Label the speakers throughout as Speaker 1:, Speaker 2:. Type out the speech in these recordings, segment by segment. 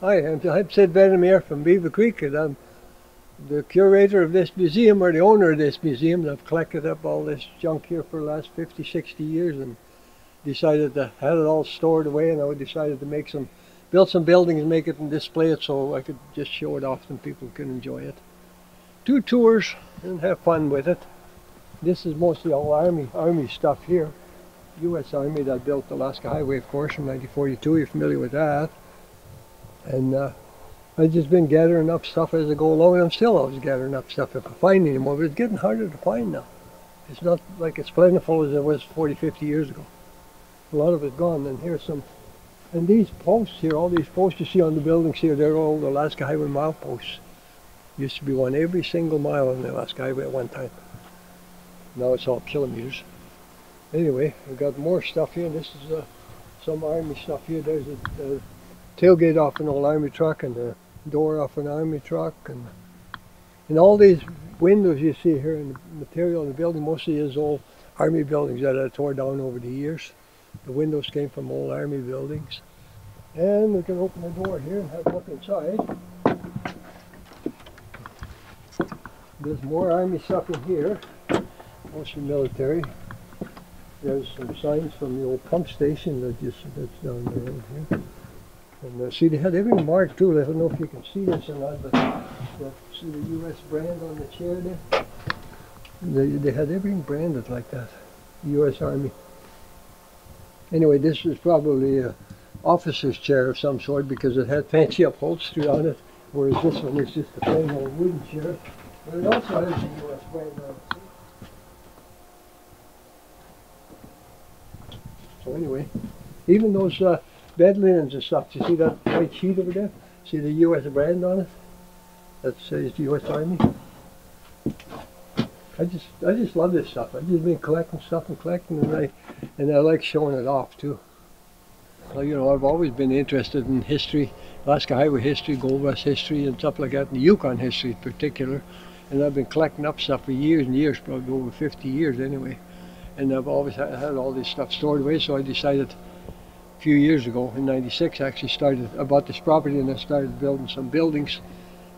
Speaker 1: Hi, I'm Sept Meer from Beaver Creek, and I'm the curator of this museum, or the owner of this museum. I've collected up all this junk here for the last 50, 60 years and decided to have it all stored away, and I decided to build some buildings, make it and display it so I could just show it off and people can enjoy it. Do tours and have fun with it. This is mostly all Army stuff here. U.S. Army that built the Alaska Highway, of course, in 1942. You're familiar with that. And I've just been gathering up stuff as I go along, and I'm still always gathering up stuff if I find any more, but it's getting harder to find now. It's not like it's plentiful as it was 40, 50 years ago. A lot of it's gone, and here's some, and these posts here, all these posts you see on the buildings here, they're all the Alaska Highway mile posts. Used to be one every single mile on the Alaska Highway at one time. Now it's all kilometers. Anyway, we've got more stuff here. This is some Army stuff here. There's a tailgate off an old Army truck and the door off an Army truck, and all these windows you see here and the material in the building mostly is old Army buildings that I tore down over the years. The windows came from old Army buildings. And we can open the door here and have a look inside. There's more Army stuff in here, mostly military. There's some signs from the old pump station that's down there over here. And see, they had everything marked too. I don't know if you can see this or not, but see the U.S. brand on the chair there? They had everything branded like that, U.S. Army. Anyway, this was probably an officer's chair of some sort because it had fancy upholstery on it, whereas this one is just a plain old wooden chair. But it also has the U.S. brand on it. So anyway, even those bed linens and stuff, you see that white sheet over there? See the U.S. brand on it? That says the U.S. Army. I just love this stuff. I've just been collecting stuff and collecting, and I like showing it off too. Well, you know, I've always been interested in history, Alaska Highway history, Gold Rush history, and stuff like that, and the Yukon history in particular. And I've been collecting up stuff for years and years, probably over 50 years anyway. And I've always had all this stuff stored away, so I decided a few years ago, in '96, actually I bought this property and I started building some buildings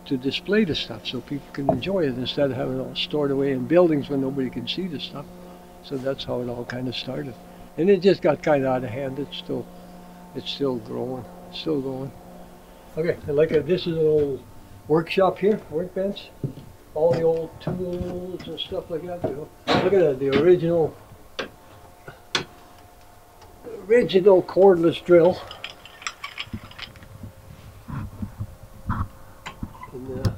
Speaker 1: to display the stuff so people can enjoy it instead of having it all stored away in buildings when nobody can see the stuff. So that's how it all kind of started. And it just got kind of out of hand. It's still growing, still going. Okay, and this is an old workshop here, workbench. All the old tools and stuff like that, you know. Look at that, the original cordless drill. And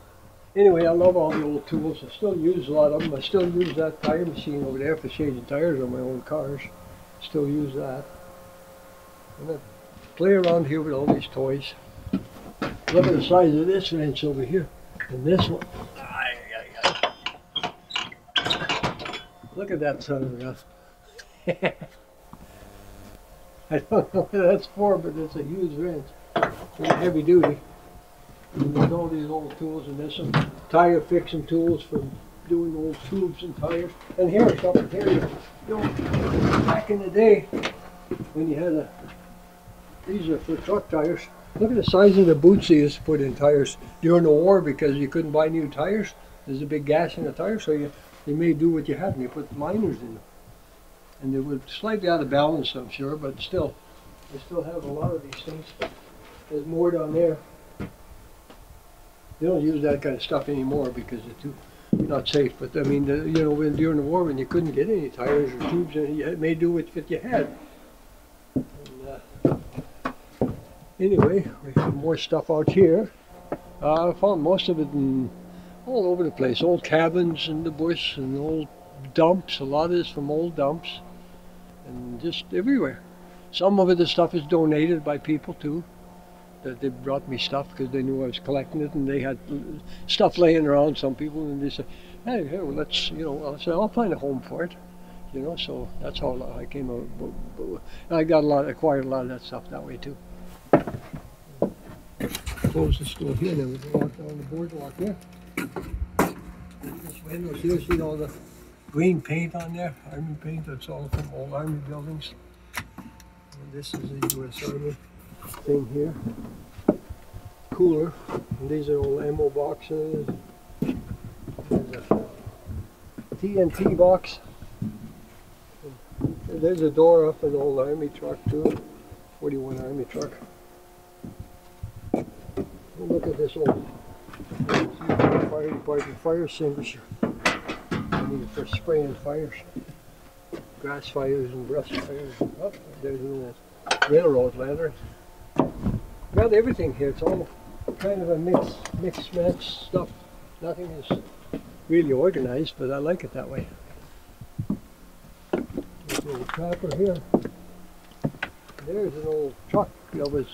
Speaker 1: anyway, I love all the old tools. I still use a lot of them. I still use that tire machine over there for changing tires on my own cars. Still use that. And I play around here with all these toys. Look at the size of this wrench over here. And this one. Look at that son of a gun. I don't know what that's for, but it's a huge wrench. It's heavy duty. And there's all these old tools, and there's some tire fixing tools for doing old tubes and tires. And here's something here, you know, back in the day when you had these are for truck tires. Look at the size of the boots they used to put in tires during the war because you couldn't buy new tires. There's a big gas in the tire, so you made do what you had, and you put miners in them. And they were slightly out of balance, I'm sure, but still, they still have a lot of these things. There's more down there. They don't use that kind of stuff anymore because it's not safe. But I mean, you know, during the war when you couldn't get any tires or tubes, you made do with what you had. And, anyway, we have more stuff out here. I found most of it all over the place. Old cabins in the bush and old dumps. A lot of it is from old dumps. And just everywhere. Some of the stuff is donated by people too. That they brought me stuff because they knew I was collecting it, and they had stuff laying around, some people, and they said, hey, well, let's, you know, I said, I'll find a home for it. You know, so that's how I came out. I acquired a lot of that stuff that way too. Close the store here, and then we can walk down the boardwalk here. This windows here, see all the green paint on there, Army paint, that's all from old Army buildings. And this is a U.S. Army thing here. cooler. And these are old ammo boxes. There's a TNT box. And there's a door off an old army truck too. 41 army truck. And look at this old fire department fire extinguisher. I need it for spraying fires. Grass fires and brush fires. Oh, there's a railroad lantern. Got everything here. It's all kind of a mixed match stuff. Nothing is really organized, but I like it that way. There's a little trapper here. There's an old truck that was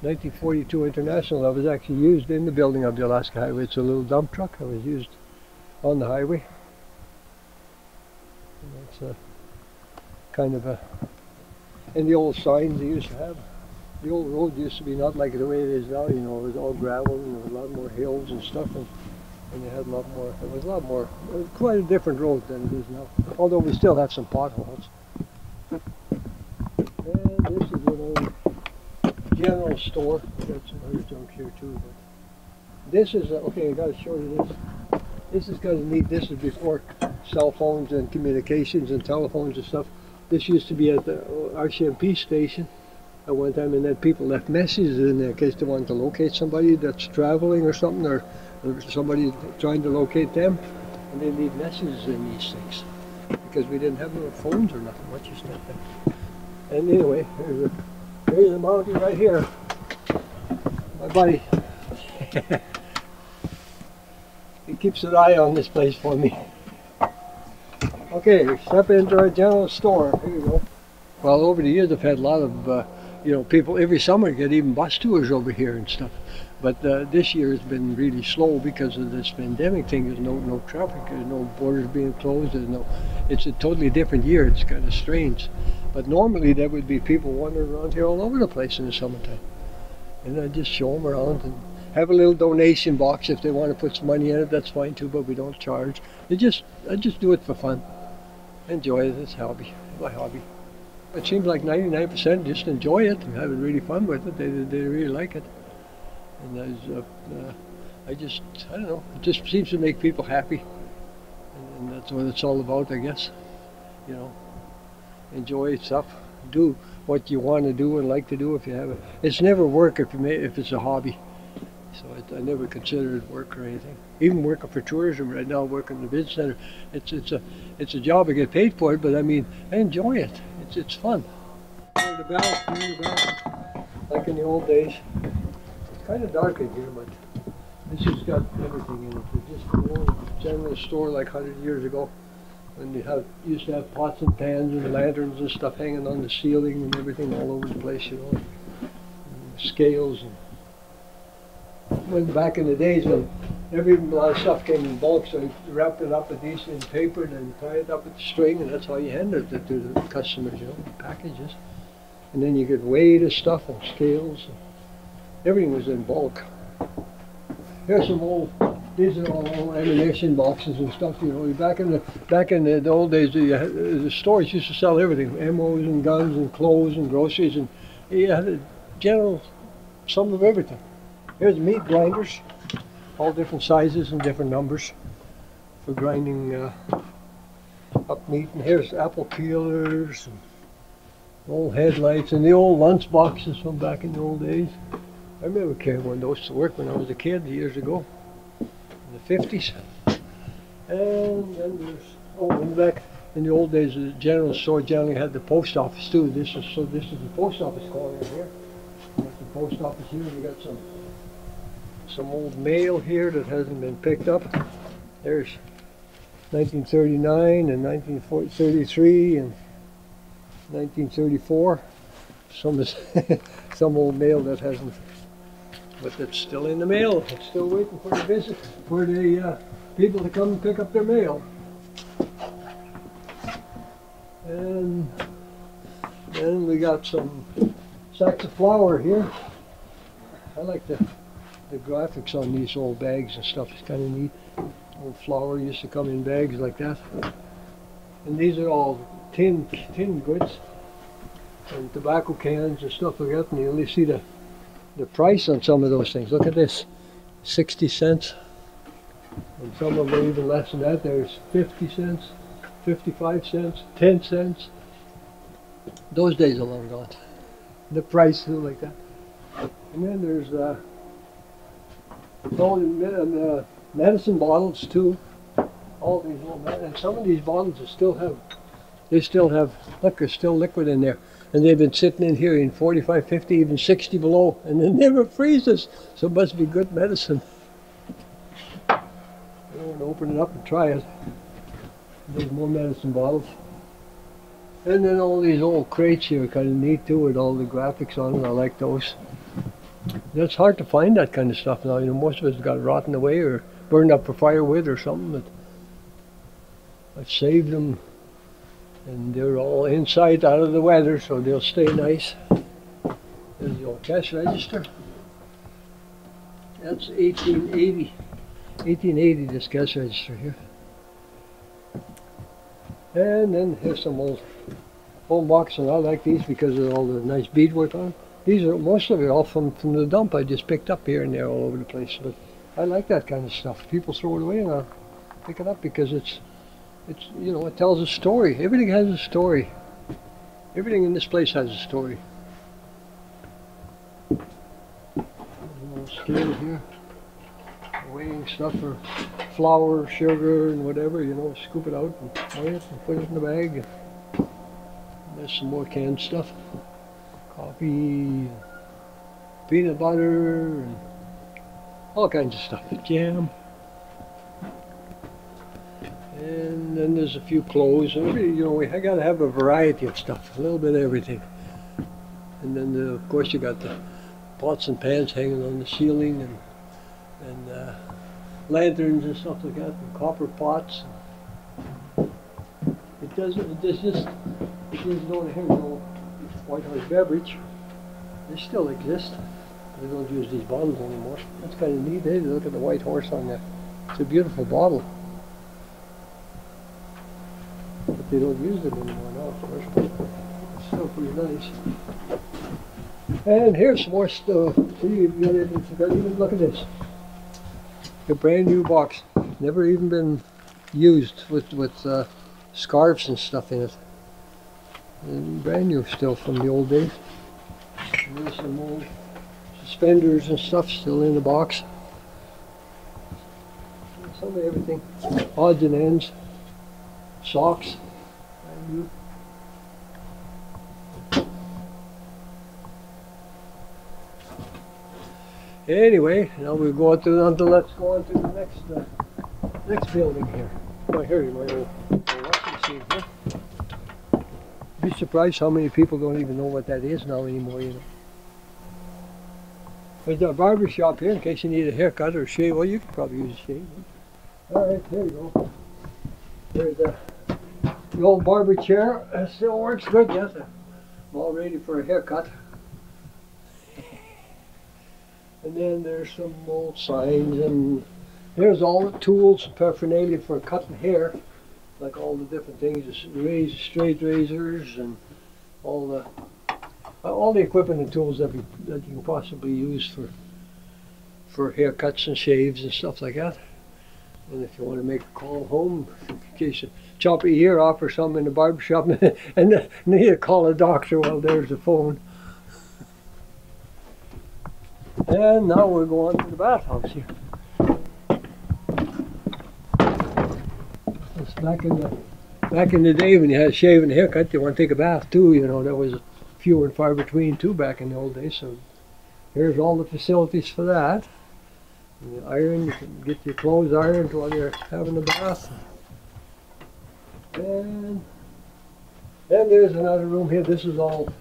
Speaker 1: 1942 International that was actually used in the building of the Alaska Highway. It's a little dump truck that was used on the highway. And that's a kind of a, and the old signs they used to have. The old road used to be not like the way it is now, you know, it was all gravel and there was a lot more hills and stuff, and they had a lot more, it was a lot more, it was quite a different road than it is now, although we still have some potholes. And this is an old general store. We've got some other junk here too, but this is, okay, I gotta show you this. This is kind of neat. This is before cell phones and communications and telephones and stuff. This used to be at the RCMP station at one time, and then people left messages in there in case they wanted to locate somebody that's traveling or something, or somebody trying to locate them, and they leave messages in these things because we didn't have no phones or nothing. What you said there. And anyway, here's a mountain right here. My buddy. He keeps an eye on this place for me. Okay, step into our general store. Here you go. Well, over the years I've had a lot of, you know, people every summer get even bus tours over here and stuff. But this year has been really slow because of this pandemic thing. There's no traffic, there's no borders being closed. It's a totally different year. It's kind of strange. But normally there would be people wandering around here all over the place in the summertime. And I just show them around and have a little donation box if they want to put some money in it. That's fine too, but we don't charge. I just do it for fun. Enjoy it. It's hobby, my hobby. It seems like 99% just enjoy it and having really fun with it. They really like it. And I don't know. It just seems to make people happy, and that's what it's all about, I guess. You know, enjoy stuff. Do what you want to do and like to do if you have it. It's never work if it's a hobby. So I never consider it work or anything. Even working for tourism right now, working in the business center, it's a job. I get paid for it, but I mean, I enjoy it. It's fun. Ring the bell, like in the old days. It's kind of dark in here, but this has got everything in it. It's just an old general store like 100 years ago, when they used to have pots and pans and lanterns and stuff hanging on the ceiling and everything all over the place, you know. And scales and when back in the days when a lot of stuff came in bulk, so you wrapped it up with these in paper and tied it up with string, and that's how you handed it to the customers, you know, packages. And then you could weigh the stuff and scales. Everything was in bulk. Here's some these are all old ammunition boxes and stuff, you know. Back in the old days, the stores used to sell everything, ammos and guns and clothes and groceries, and you had a general sum of everything. Here's meat grinders, all different sizes and different numbers for grinding up meat. And here's apple peelers, and old headlights, and the old lunch boxes from back in the old days. I remember carrying one of those to work when I was a kid years ago, in the 50s. And then there's, back in the old days, the general store generally had the post office too. This is the post office corner here. There's the post office here. We got some old mail here that hasn't been picked up. There's 1939 and 1933 and 1934. Some old mail that hasn't, but it's still in the mail. It's still waiting for the people to come and pick up their mail. And then we got some sacks of flour here. I like the graphics on these old bags and stuff. It's kind of neat. Old flour used to come in bags like that. And these are all tin goods and tobacco cans and stuff like that. And you only see the the price on some of those things. Look at this, 60 cents. And some of them even less than that. There's 50 cents, 55 cents, 10 cents. Those days are long gone. The price is like that. And then there's medicine bottles too. All these little, and some of these bottles still have, look, there's still liquid in there. And they've been sitting in here in 45, 50, even 60 below, and it never freezes. So it must be good medicine. I want to open it up and try it. There's more medicine bottles. And then all these old crates here are kind of neat too, with all the graphics on it. I like those. It's hard to find that kind of stuff now. You know, most of it's got rotten away or burned up for firewood or something. But I've saved them, and they're all inside, out of the weather, so they'll stay nice. There's the old cash register. That's 1880. 1880, this cash register here. And then here's some old boxes, and I like these because of all the nice beadwork on them. These are, most of it all from the dump I just picked up here and there all over the place. But I like that kind of stuff. People throw it away and I'll pick it up because it's you know, it tells a story. Everything has a story. Everything in this place has a story. There's a little scale here. Weighing stuff for flour, sugar, and whatever, you know, scoop it out and weigh it and put it in the bag. And there's some more canned stuff. Coffee, peanut butter, and all kinds of stuff. Jam. And then there's a few clothes. And you know, I gotta have a variety of stuff, a little bit of everything. And then, of course, you got the pots and pans hanging on the ceiling, and lanterns and stuff like that, and copper pots. It doesn't don't have no White Horse beverage. They still exist. They don't use these bottles anymore. That's kind of neat, eh? Look at the White Horse on there. It's a beautiful bottle. But they don't use it anymore now, of course, but it's still pretty nice. And here's some more stuff. See, look at this. A brand new box, never even been used, with scarves and stuff in it. And brand new still from the old days. And there's some old suspenders and stuff still in the box. Some of everything, odds and ends, socks, brand new. Anyway, now we go on to let's go on to the next building here. Oh, here my old washing machine here. Be surprised how many people don't even know what that is now anymore, you know. There's a barber shop here in case you need a haircut or a shave. Well, you could probably use a shave. All right, there you go. There's the old barber chair. It still works good, yes. I'm all ready for a haircut. And then there's some old signs, and there's all the tools and paraphernalia for cutting hair, like all the different things, straight razors, and all the equipment and tools that you can possibly use for haircuts and shaves and stuff like that. And if you want to make a call home, in case you chop your ear off or something in the barber shop and need to call a doctor, well, there's the phone. And now we're going to the bathhouse here. It's back in the day when you had a shave and a haircut, you want to take a bath too. You know, that was few and far between too back in the old days. So here's all the facilities for that. And the iron, you can get your clothes ironed while you're having a bath. And there's another room here. This is all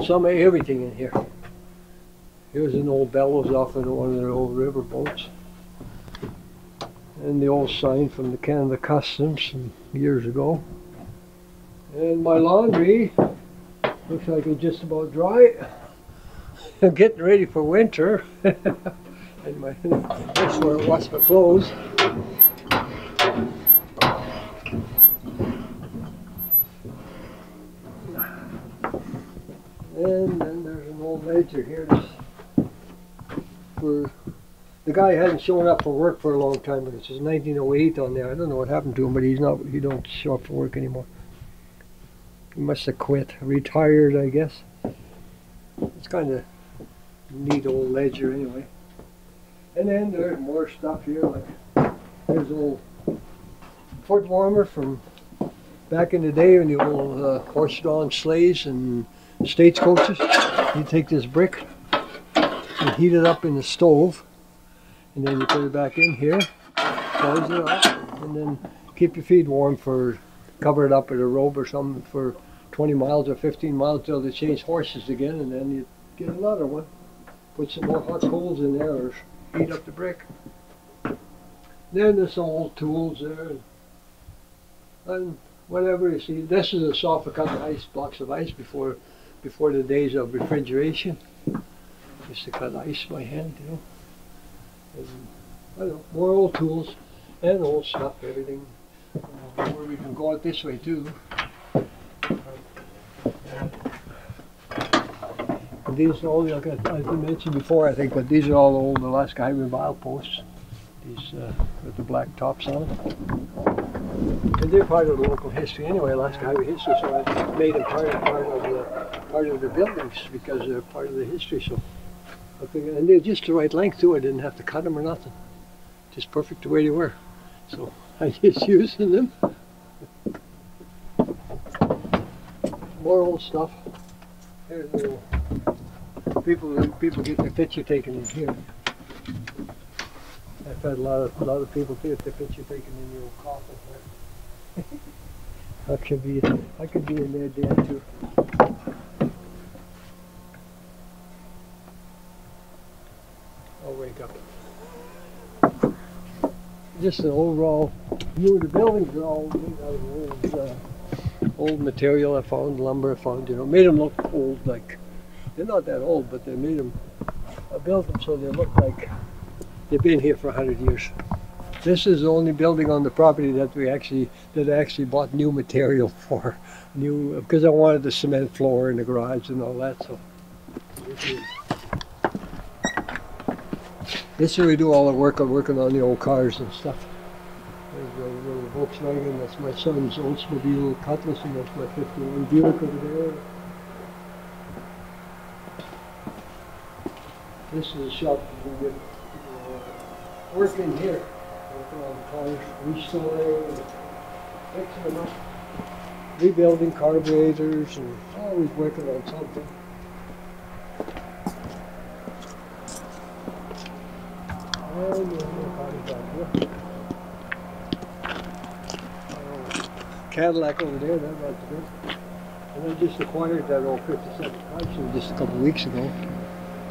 Speaker 1: some of everything in here. Here's an old bellows off of one of their old river boats. And the old sign from the Canada Customs from years ago. And my laundry looks like it's just about dry. I'm getting ready for winter. And that's where I wash my clothes. And then there's winter here. The guy hadn't shown up for work for a long time, but it says 1908 on there. I don't know what happened to him, but he don't show up for work anymore. He must have quit, retired, I guess. It's kind of neat old ledger anyway. And then there's more stuff here, like there's old foot warmer from back in the day when the old horse-drawn sleighs and stagecoaches. You take this brick and heat it up in the stove, and then you put it back in here, close it up, and then keep your feet warm for, cover it up with a robe or something for 20 miles or 15 miles till they change horses again, and then you get another one. Put some more hot coals in there or heat up the brick. Then there's some old tools there, and whatever you see. This is a soft cut ice, blocks of ice before the days of refrigeration. Used to cut ice by hand, you know. And, I don't know, more old tools and old stuff, everything. Where we can go out this way too. And these are all, like I mentioned before, I think, but these are all old Alaska Highway mileposts. These with the black tops on them. And they're part of the local history anyway, Alaska Highway history, so I made them part of the buildings because they're part of the history. So I figured, and they're just the right length too. I didn't have to cut them or nothing. Just perfect the way they were. So I just using them. More old stuff. There's little people get their picture taken in here. I've had a lot of people get their picture taken in the old coffin here. I could be in there dead too. I'll wake up. Just an overall view of the buildings are all made out of old material I found, lumber I found, you know, made them look old, like, they're not that old, but they made them, I built them so they look like they've been here for 100 years. This is the only building on the property that I actually bought new material for, because I wanted the cement floor in the garage and all that, so. This is where we do all the work on working on the old cars and stuff. There's a little Volkswagen, that's my son's Oldsmobile Cutlass, and that's my 51 Buick over there. This is a shop we get work in here, working on the cars, restoring, fixing them up, rebuilding carburetors, and always working on something. Cadillac over there, that was good. And I just acquired that old 57 Chrysler just a couple of weeks ago.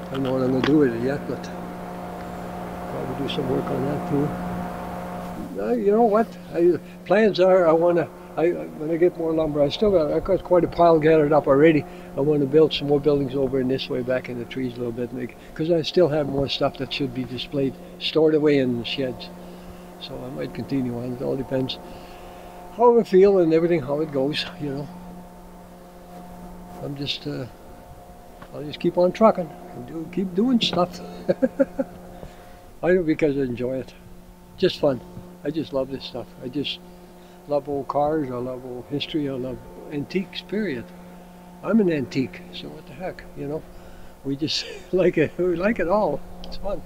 Speaker 1: I don't know what I'm going to do with it yet, but probably do some work on that too. You know what? Plans are, when I get more lumber, I've got quite a pile gathered up already. I want to build some more buildings over in this way, back in the trees a little bit, because I still have more stuff that should be displayed, stored away in the sheds. So I might continue on. It all depends how I feel and everything, how it goes, you know. I'll just keep on trucking and keep doing stuff. I do because I enjoy it. Just fun. I just love this stuff. I just love old cars, I love old history, I love antiques, period. I'm an antique, so what the heck, you know? We just like it, we like it all. It's fun.